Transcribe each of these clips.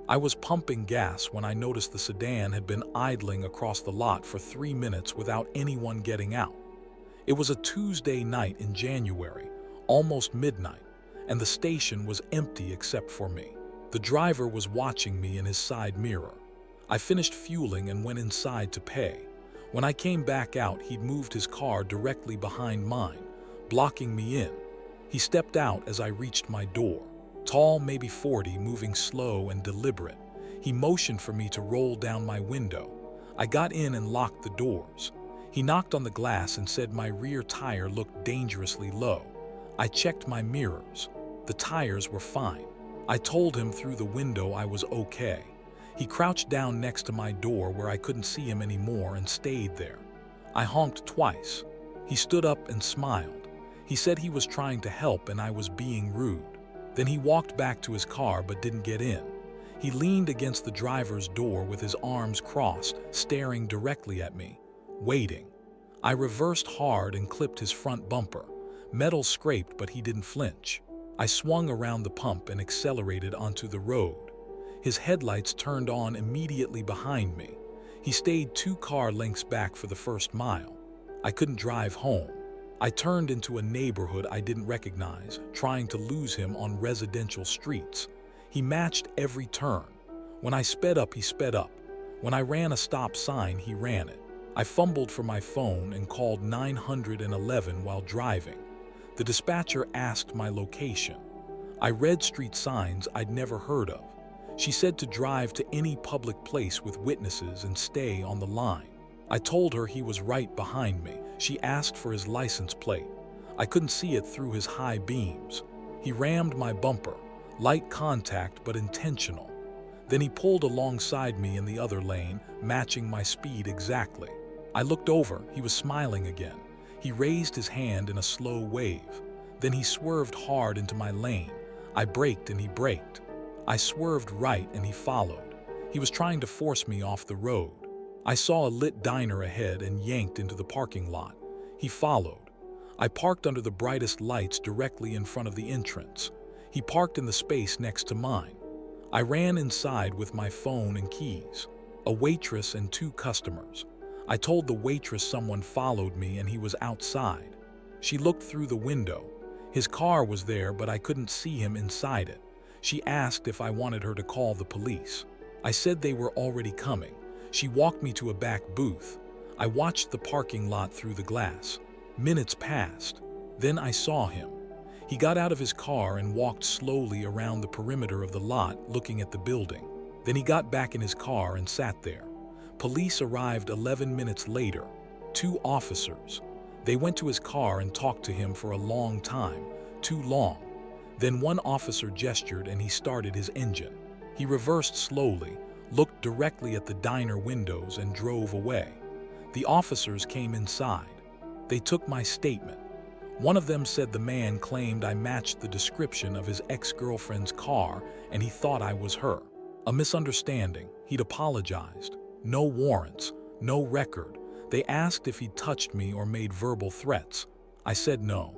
I was pumping gas when I noticed the sedan had been idling across the lot for 3 minutes without anyone getting out. It was a Tuesday night in January, almost midnight, and the station was empty except for me. The driver was watching me in his side mirror. I finished fueling and went inside to pay. When I came back out, he'd moved his car directly behind mine, blocking me in. He stepped out as I reached my door. Tall, maybe 40, moving slow and deliberate. He motioned for me to roll down my window. I got in and locked the doors. He knocked on the glass and said my rear tire looked dangerously low. I checked my mirrors. The tires were fine. I told him through the window I was okay. He crouched down next to my door where I couldn't see him anymore and stayed there. I honked twice. He stood up and smiled. He said he was trying to help and I was being rude. Then he walked back to his car but didn't get in. He leaned against the driver's door with his arms crossed, staring directly at me, waiting. I reversed hard and clipped his front bumper. Metal scraped, but he didn't flinch. I swung around the pump and accelerated onto the road. His headlights turned on immediately behind me. He stayed 2 car lengths back for the first mile. I couldn't drive home. I turned into a neighborhood I didn't recognize, trying to lose him on residential streets. He matched every turn. When I sped up, he sped up. When I ran a stop sign, he ran it. I fumbled for my phone and called 911 while driving. The dispatcher asked my location. I read street signs I'd never heard of. She said to drive to any public place with witnesses and stay on the line. I told her he was right behind me. She asked for his license plate. I couldn't see it through his high beams. He rammed my bumper, light contact but intentional. Then he pulled alongside me in the other lane, matching my speed exactly. I looked over. He was smiling again. He raised his hand in a slow wave. Then he swerved hard into my lane. I braked and he braked. I swerved right and he followed. He was trying to force me off the road. I saw a lit diner ahead and yanked into the parking lot. He followed. I parked under the brightest lights directly in front of the entrance. He parked in the space next to mine. I ran inside with my phone and keys. A waitress and 2 customers. I told the waitress someone followed me and he was outside. She looked through the window. His car was there, but I couldn't see him inside it. She asked if I wanted her to call the police. I said they were already coming. She walked me to a back booth. I watched the parking lot through the glass. Minutes passed. Then I saw him. He got out of his car and walked slowly around the perimeter of the lot, looking at the building. Then he got back in his car and sat there. Police arrived 11 minutes later. 2 officers. They went to his car and talked to him for a long time. Too long. Then one officer gestured and he started his engine. He reversed slowly, looked directly at the diner windows and drove away. The officers came inside. They took my statement. One of them said the man claimed I matched the description of his ex-girlfriend's car and he thought I was her. A misunderstanding. He'd apologized. No warrants, no record. They asked if he'd touched me or made verbal threats. I said no.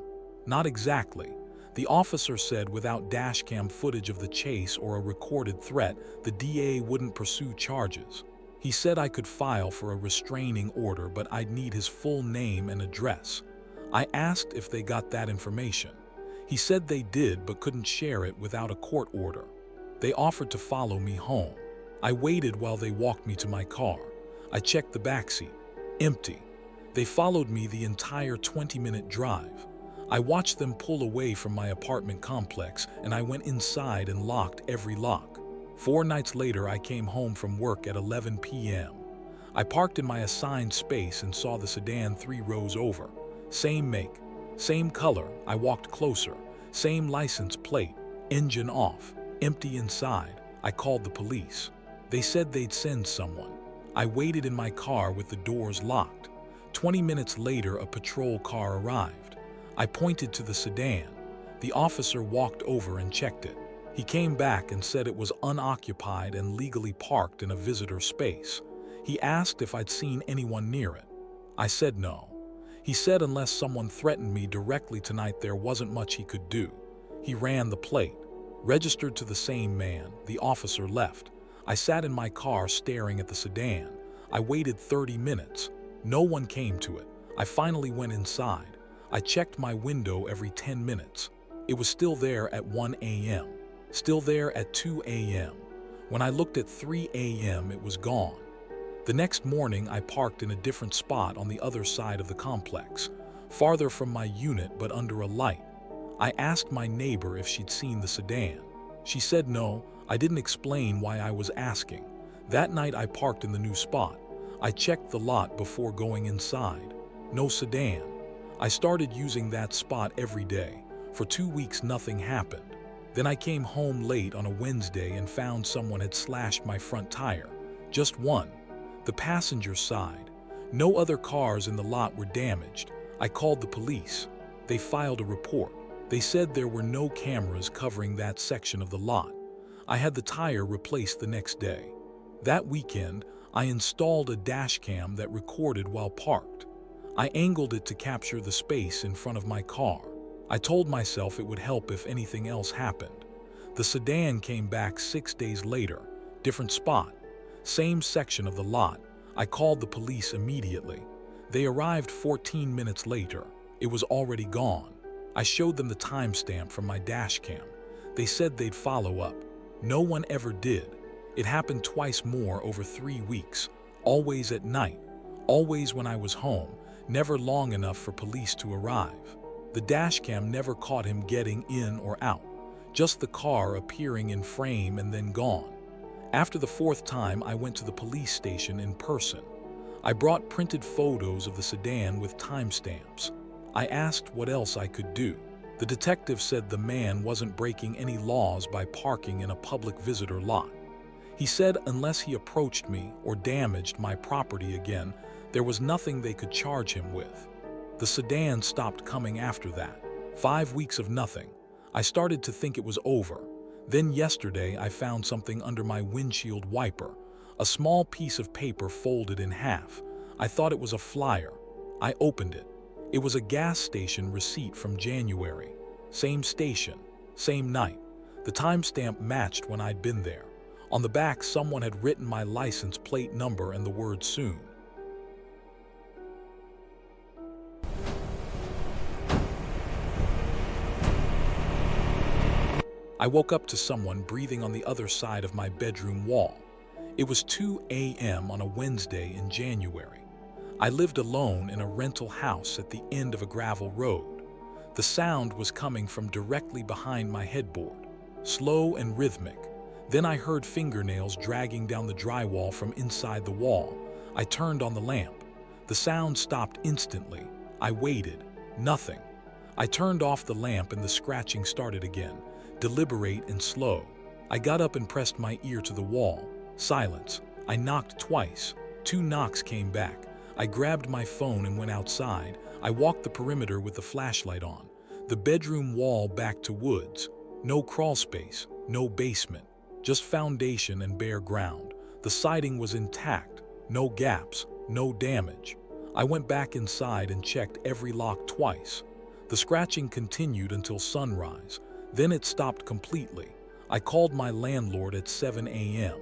Not exactly. The officer said without dashcam footage of the chase or a recorded threat, the DA wouldn't pursue charges. He said I could file for a restraining order, but I'd need his full name and address. I asked if they got that information. He said they did but couldn't share it without a court order. They offered to follow me home. I waited while they walked me to my car. I checked the backseat. Empty. They followed me the entire 20-minute drive. I watched them pull away from my apartment complex and I went inside and locked every lock. 4 nights later, I came home from work at 11 p.m. I parked in my assigned space and saw the sedan 3 rows over. Same make, same color. I walked closer. Same license plate, engine off, empty inside. I called the police. They said they'd send someone. I waited in my car with the doors locked. 20 minutes later, a patrol car arrived. I pointed to the sedan. The officer walked over and checked it. He came back and said it was unoccupied and legally parked in a visitor space. He asked if I'd seen anyone near it. I said no. He said unless someone threatened me directly tonight, there wasn't much he could do. He ran the plate. Registered to the same man. The officer left. I sat in my car staring at the sedan. I waited 30 minutes. No one came to it. I finally went inside. I checked my window every 10 minutes. It was still there at 1 a.m., still there at 2 a.m. When I looked at 3 a.m., it was gone. The next morning, I parked in a different spot on the other side of the complex, farther from my unit but under a light. I asked my neighbor if she'd seen the sedan. She said no. I didn't explain why I was asking. That night I parked in the new spot. I checked the lot before going inside. No sedan. I started using that spot every day. For 2 weeks nothing happened. Then I came home late on a Wednesday and found someone had slashed my front tire. Just one. The passenger side. No other cars in the lot were damaged. I called the police. They filed a report. They said there were no cameras covering that section of the lot. I had the tire replaced the next day. That weekend, I installed a dash cam that recorded while parked. I angled it to capture the space in front of my car. I told myself it would help if anything else happened. The sedan came back 6 days later, different spot, same section of the lot. I called the police immediately. They arrived 14 minutes later. It was already gone. I showed them the timestamp from my dash cam. They said they'd follow up. No one ever did. It happened twice more over 3 weeks, always at night, always when I was home, never long enough for police to arrive. The dashcam never caught him getting in or out, just the car appearing in frame and then gone. After the 4th time, I went to the police station in person. I brought printed photos of the sedan with timestamps. I asked what else I could do. The detective said the man wasn't breaking any laws by parking in a public visitor lot. He said unless he approached me or damaged my property again, there was nothing they could charge him with. The sedan stopped coming after that. 5 weeks of nothing. I started to think it was over. Then yesterday I found something under my windshield wiper, a small piece of paper folded in half. I thought it was a flyer. I opened it. It was a gas station receipt from January. Same station, same night. The timestamp matched when I'd been there. On the back, someone had written my license plate number and the word soon. I woke up to someone breathing on the other side of my bedroom wall. It was 2 a.m. on a Wednesday in January. I lived alone in a rental house at the end of a gravel road. The sound was coming from directly behind my headboard, slow and rhythmic. Then I heard fingernails dragging down the drywall from inside the wall. I turned on the lamp. The sound stopped instantly. I waited. Nothing. I turned off the lamp and the scratching started again, deliberate and slow. I got up and pressed my ear to the wall. Silence. I knocked twice. 2 knocks came back. I grabbed my phone and went outside. I walked the perimeter with the flashlight on. The bedroom wall back to woods. No crawl space, no basement, just foundation and bare ground. The siding was intact, no gaps, no damage. I went back inside and checked every lock twice. The scratching continued until sunrise. Then it stopped completely. I called my landlord at 7 a.m.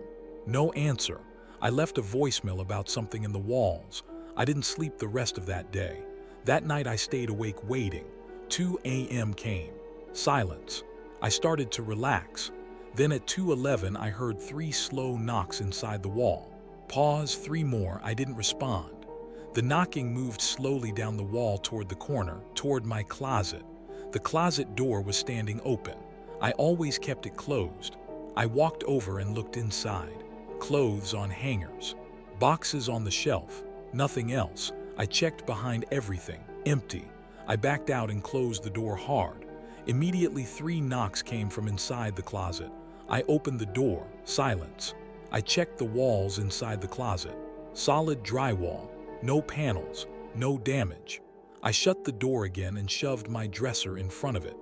No answer. I left a voicemail about something in the walls. I didn't sleep the rest of that day. That night I stayed awake waiting. 2 a.m. came. Silence. I started to relax. Then at 2:11 I heard 3 slow knocks inside the wall. Pause, 3 more. I didn't respond. The knocking moved slowly down the wall toward the corner, toward my closet. The closet door was standing open. I always kept it closed. I walked over and looked inside. Clothes on hangers. Boxes on the shelf. Nothing else. I checked behind everything. Empty. I backed out and closed the door hard. Immediately 3 knocks came from inside the closet. I opened the door. Silence. I checked the walls inside the closet. Solid drywall. No panels. No damage. I shut the door again and shoved my dresser in front of it.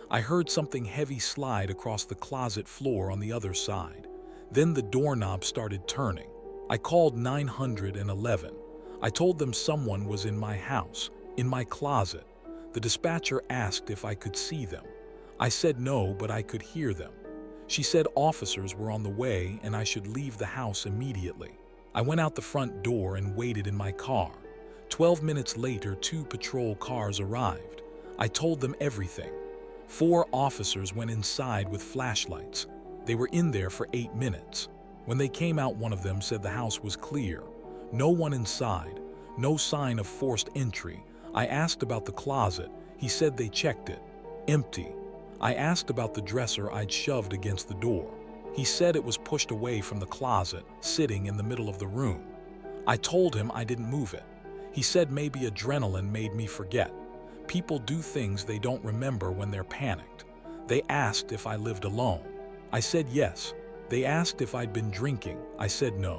I heard something heavy slide across the closet floor on the other side. Then the doorknob started turning. I called 911. I told them someone was in my house, in my closet. The dispatcher asked if I could see them. I said no, but I could hear them. She said officers were on the way and I should leave the house immediately. I went out the front door and waited in my car. 12 minutes later, 2 patrol cars arrived. I told them everything. 4 officers went inside with flashlights. They were in there for 8 minutes. When they came out, one of them said the house was clear. No one inside, no sign of forced entry. I asked about the closet. He said they checked it. Empty. I asked about the dresser I'd shoved against the door. He said it was pushed away from the closet, sitting in the middle of the room. I told him I didn't move it. He said maybe adrenaline made me forget. People do things they don't remember when they're panicked. They asked if I lived alone. I said yes. They asked if I'd been drinking. I said no.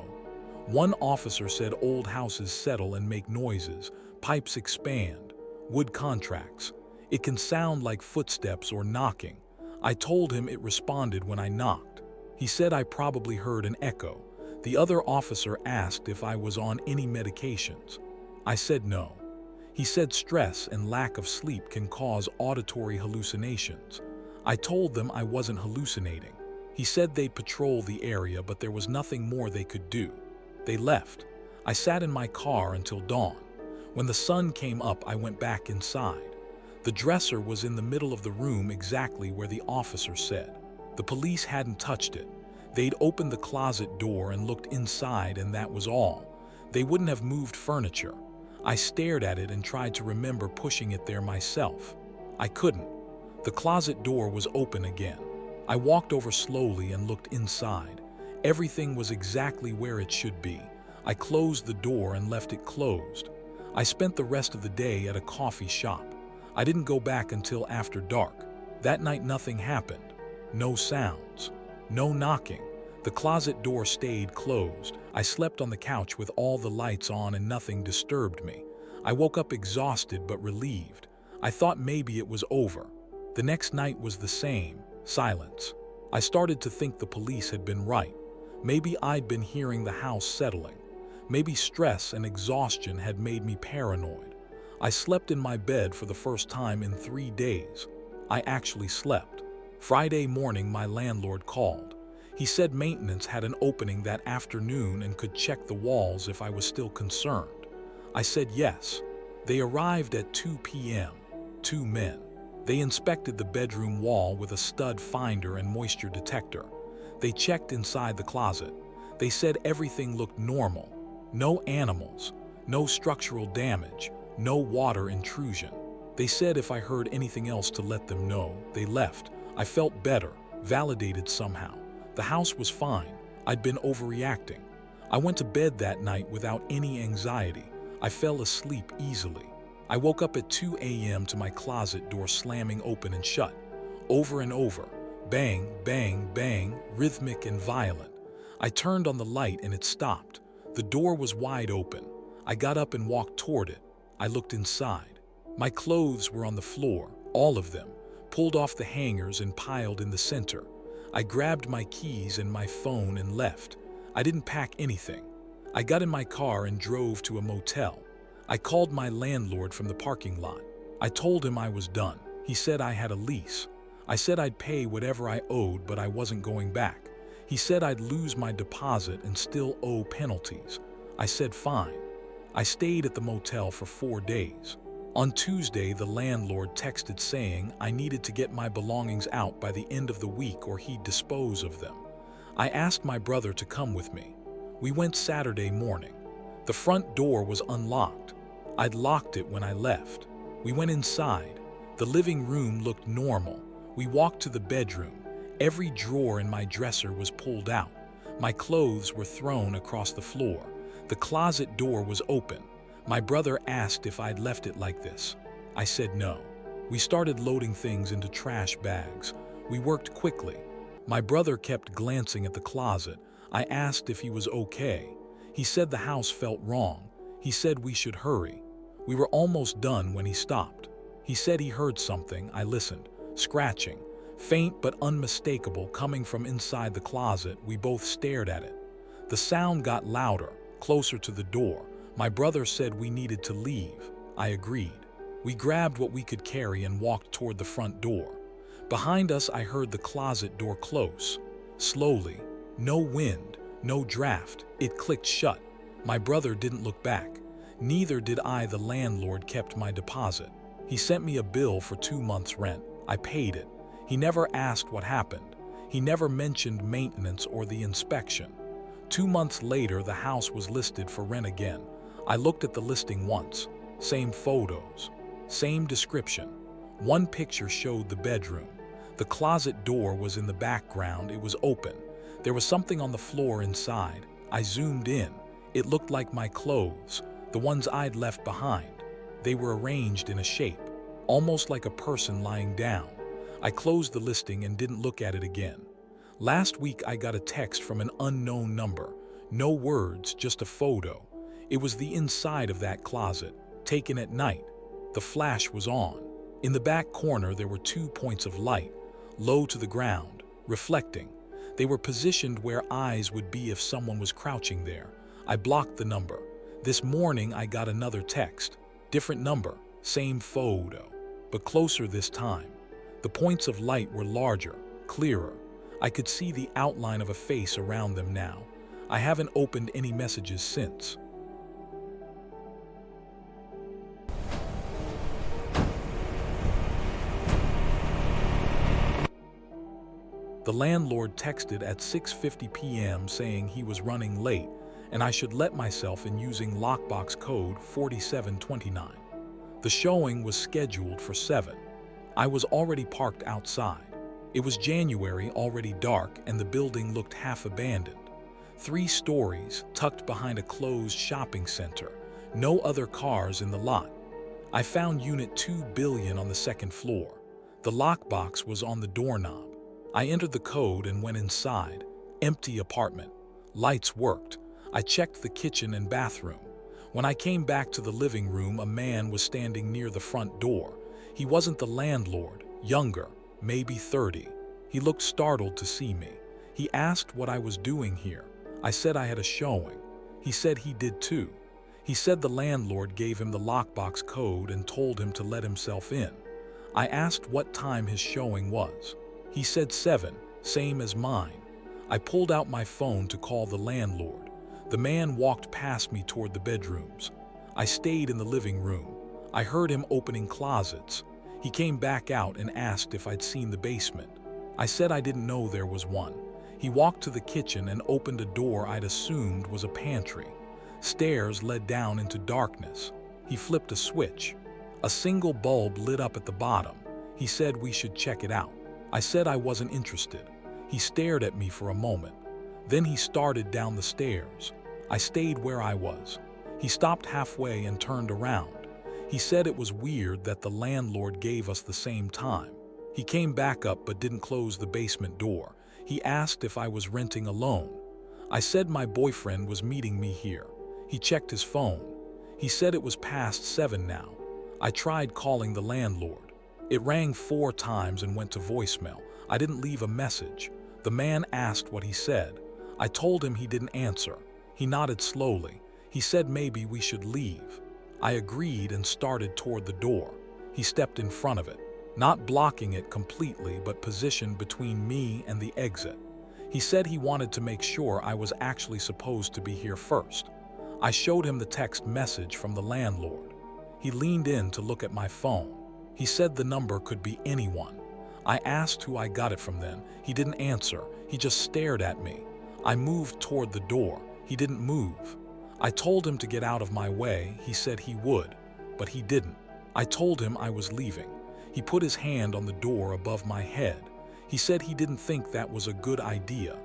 One officer said old houses settle and make noises, pipes expand, wood contracts. It can sound like footsteps or knocking. I told him it responded when I knocked. He said I probably heard an echo. The other officer asked if I was on any medications. I said no. He said stress and lack of sleep can cause auditory hallucinations. I told them I wasn't hallucinating. He said they'd patrol the area, but there was nothing more they could do. They left. I sat in my car until dawn. When the sun came up, I went back inside. The dresser was in the middle of the room, exactly where the officer said. The police hadn't touched it. They'd opened the closet door and looked inside, and that was all. They wouldn't have moved furniture. I stared at it and tried to remember pushing it there myself. I couldn't. The closet door was open again. I walked over slowly and looked inside. Everything was exactly where it should be. I closed the door and left it closed. I spent the rest of the day at a coffee shop. I didn't go back until after dark. That night nothing happened. No sounds. No knocking. The closet door stayed closed. I slept on the couch with all the lights on and nothing disturbed me. I woke up exhausted but relieved. I thought maybe it was over. The next night was the same. Silence. I started to think the police had been right. Maybe I'd been hearing the house settling. Maybe stress and exhaustion had made me paranoid. I slept in my bed for the first time in 3 days. I actually slept. Friday morning, my landlord called. He said maintenance had an opening that afternoon and could check the walls if I was still concerned. I said yes. They arrived at 2 p.m. 2 men. They inspected the bedroom wall with a stud finder and moisture detector. They checked inside the closet. They said everything looked normal. No animals, no structural damage, no water intrusion. They said if I heard anything else to let them know. They left. I felt better, validated somehow. The house was fine. I'd been overreacting. I went to bed that night without any anxiety. I fell asleep easily. I woke up at 2 a.m. to my closet door slamming open and shut. Over and over. Bang, bang, bang, rhythmic and violent. I turned on the light and it stopped. The door was wide open. I got up and walked toward it. I looked inside. My clothes were on the floor, all of them, pulled off the hangers and piled in the center. I grabbed my keys and my phone and left. I didn't pack anything. I got in my car and drove to a motel. I called my landlord from the parking lot. I told him I was done. He said I had a lease. I said I'd pay whatever I owed, but I wasn't going back. He said I'd lose my deposit and still owe penalties. I said fine. I stayed at the motel for 4 days. On Tuesday, the landlord texted saying I needed to get my belongings out by the end of the week or he'd dispose of them. I asked my brother to come with me. We went Saturday morning. The front door was unlocked. I'd locked it when I left. We went inside. The living room looked normal. We walked to the bedroom. Every drawer in my dresser was pulled out. My clothes were thrown across the floor. The closet door was open. My brother asked if I'd left it like this. I said no. We started loading things into trash bags. We worked quickly. My brother kept glancing at the closet. I asked if he was okay. He said the house felt wrong. He said we should hurry. We were almost done when he stopped. He said he heard something. I listened. Scratching, faint but unmistakable, coming from inside the closet. We both stared at it. The sound got louder, closer to the door. My brother said we needed to leave. I agreed. We grabbed what we could carry and walked toward the front door. Behind us, I heard the closet door close. Slowly. No wind, no draft. It clicked shut. My brother didn't look back. Neither did I. The landlord kept my deposit. He sent me a bill for 2 months' rent. I paid it. He never asked what happened. He never mentioned maintenance or the inspection. 2 months later, the house was listed for rent again. I looked at the listing once. Same photos. Same description. One picture showed the bedroom. The closet door was in the background. It was open. There was something on the floor inside. I zoomed in. It looked like my clothes, the ones I'd left behind. They were arranged in a shape, almost like a person lying down. I closed the listing and didn't look at it again. Last week, I got a text from an unknown number. No words, just a photo. It was the inside of that closet, taken at night. The flash was on. In the back corner, there were 2 points of light, low to the ground, reflecting. They were positioned where eyes would be if someone was crouching there. I blocked the number. This morning, I got another text. Different number, same photo, but closer this time. The points of light were larger, clearer. I could see the outline of a face around them now. I haven't opened any messages since. The landlord texted at 6:50 p.m. saying he was running late and I should let myself in using lockbox code 4729. The showing was scheduled for 7. I was already parked outside. It was January, already dark, and the building looked half abandoned. 3 stories, tucked behind a closed shopping center. No other cars in the lot. I found Unit 2 billion on the 2nd floor. The lockbox was on the doorknob. I entered the code and went inside. Empty apartment. Lights worked. I checked the kitchen and bathroom. When I came back to the living room, a man was standing near the front door. He wasn't the landlord. Younger, maybe 30. He looked startled to see me. He asked what I was doing here. I said I had a showing. He said he did too. He said the landlord gave him the lockbox code and told him to let himself in. I asked what time his showing was. He said 7, same as mine. I pulled out my phone to call the landlord. The man walked past me toward the bedrooms. I stayed in the living room. I heard him opening closets. He came back out and asked if I'd seen the basement. I said I didn't know there was one. He walked to the kitchen and opened a door I'd assumed was a pantry. Stairs led down into darkness. He flipped a switch. A single bulb lit up at the bottom. He said we should check it out. I said I wasn't interested. He stared at me for a moment. Then he started down the stairs. I stayed where I was. He stopped halfway and turned around. He said it was weird that the landlord gave us the same time. He came back up but didn't close the basement door. He asked if I was renting alone. I said my boyfriend was meeting me here. He checked his phone. He said it was past 7 now. I tried calling the landlord. It rang 4 times and went to voicemail. I didn't leave a message. The man asked what he said. I told him he didn't answer. He nodded slowly. He said maybe we should leave. I agreed and started toward the door. He stepped in front of it, not blocking it completely, but positioned between me and the exit. He said he wanted to make sure I was actually supposed to be here first. I showed him the text message from the landlord. He leaned in to look at my phone. He said the number could be anyone. I asked who I got it from then. He didn't answer. He just stared at me. I moved toward the door. He didn't move. I told him to get out of my way. He said he would, but he didn't. I told him I was leaving. He put his hand on the door above my head. He said he didn't think that was a good idea.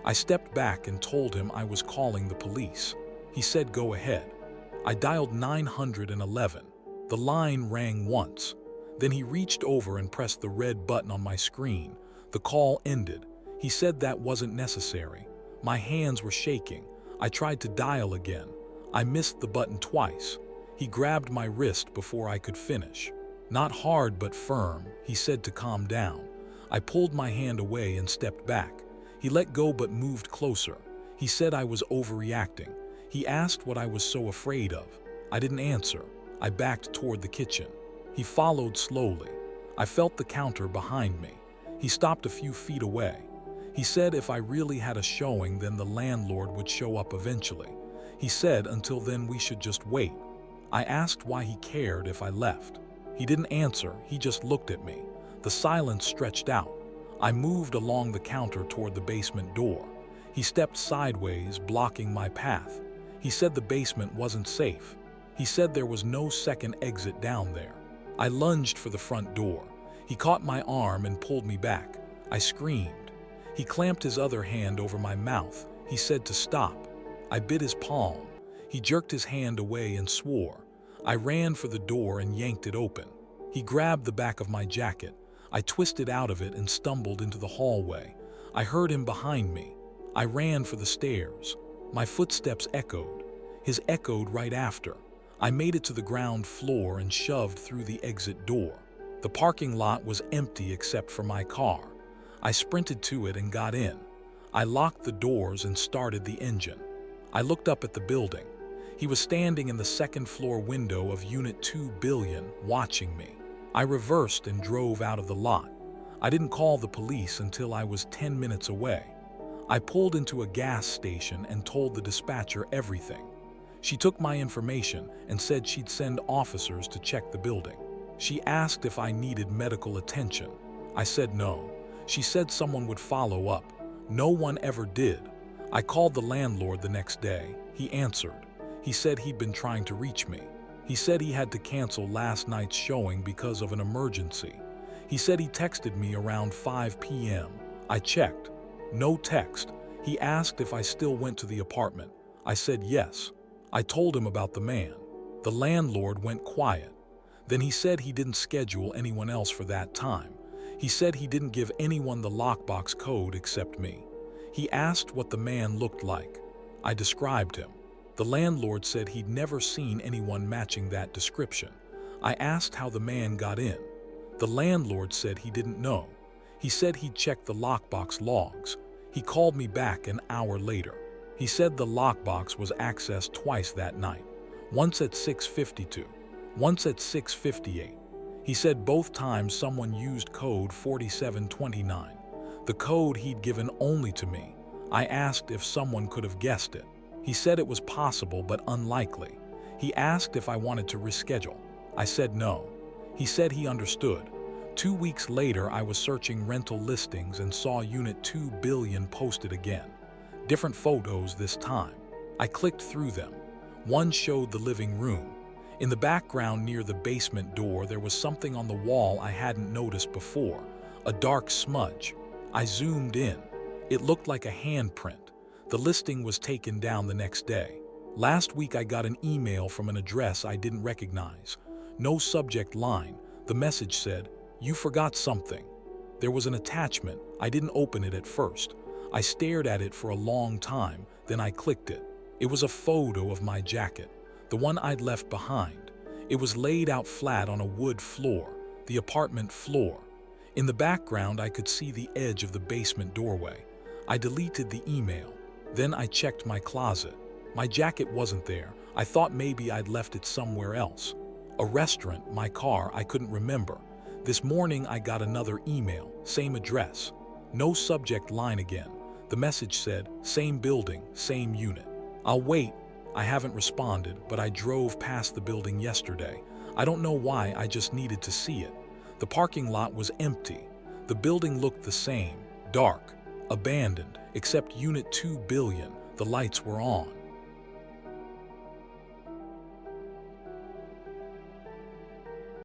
I stepped back and told him I was calling the police. He said go ahead. I dialed 911. The line rang once. Then he reached over and pressed the red button on my screen. The call ended. He said that wasn't necessary. My hands were shaking. I tried to dial again. I missed the button twice. He grabbed my wrist before I could finish. Not hard but firm, he said to calm down. I pulled my hand away and stepped back. He let go but moved closer. He said I was overreacting. He asked what I was so afraid of. I didn't answer. I backed toward the kitchen. He followed slowly. I felt the counter behind me. He stopped a few feet away. He said if I really had a showing, then the landlord would show up eventually. He said until then we should just wait. I asked why he cared if I left. He didn't answer, he just looked at me. The silence stretched out. I moved along the counter toward the basement door. He stepped sideways, blocking my path. He said the basement wasn't safe. He said there was no second exit down there. I lunged for the front door. He caught my arm and pulled me back. I screamed. He clamped his other hand over my mouth. He said to stop. I bit his palm. He jerked his hand away and swore. I ran for the door and yanked it open. He grabbed the back of my jacket. I twisted out of it and stumbled into the hallway. I heard him behind me. I ran for the stairs. My footsteps echoed. His echoed right after. I made it to the ground floor and shoved through the exit door. The parking lot was empty except for my car. I sprinted to it and got in. I locked the doors and started the engine. I looked up at the building. He was standing in the second floor window of Unit 2 billion, watching me. I reversed and drove out of the lot. I didn't call the police until I was 10 minutes away. I pulled into a gas station and told the dispatcher everything. She took my information and said she'd send officers to check the building. She asked if I needed medical attention. I said no. She said someone would follow up. No one ever did. I called the landlord the next day. He answered. He said he'd been trying to reach me. He said he had to cancel last night's showing because of an emergency. He said he texted me around 5 p.m. I checked. No text. He asked if I still went to the apartment. I said yes. I told him about the man. The landlord went quiet. Then he said he didn't schedule anyone else for that time. He said he didn't give anyone the lockbox code except me. He asked what the man looked like. I described him. The landlord said he'd never seen anyone matching that description. I asked how the man got in. The landlord said he didn't know. He said he'd checked the lockbox logs. He called me back an hour later. He said the lockbox was accessed twice that night, once at 6:52, once at 6:58. He said both times someone used code 4729, the code he'd given only to me. I asked if someone could have guessed it. He said it was possible but unlikely. He asked if I wanted to reschedule. I said no. He said he understood. 2 weeks later, I was searching rental listings and saw Unit 2 billion posted again. Different photos this time. I clicked through them. One showed the living room. In the background near the basement door, there was something on the wall I hadn't noticed before, a dark smudge. I zoomed in. It looked like a handprint. The listing was taken down the next day. Last week I got an email from an address I didn't recognize. No subject line. The message said, "You forgot something." There was an attachment. I didn't open it at first. I stared at it for a long time, then I clicked it. It was a photo of my jacket, the one I'd left behind. It was laid out flat on a wood floor, the apartment floor. In the background, I could see the edge of the basement doorway. I deleted the email. Then I checked my closet. My jacket wasn't there. I thought maybe I'd left it somewhere else. A restaurant, my car, I couldn't remember. This morning I got another email, same address. No subject line again. The message said, same building, same unit. I'll wait. I haven't responded, but I drove past the building yesterday. I don't know why, I just needed to see it. The parking lot was empty. The building looked the same, dark, abandoned, except Unit 2 billion, the lights were on.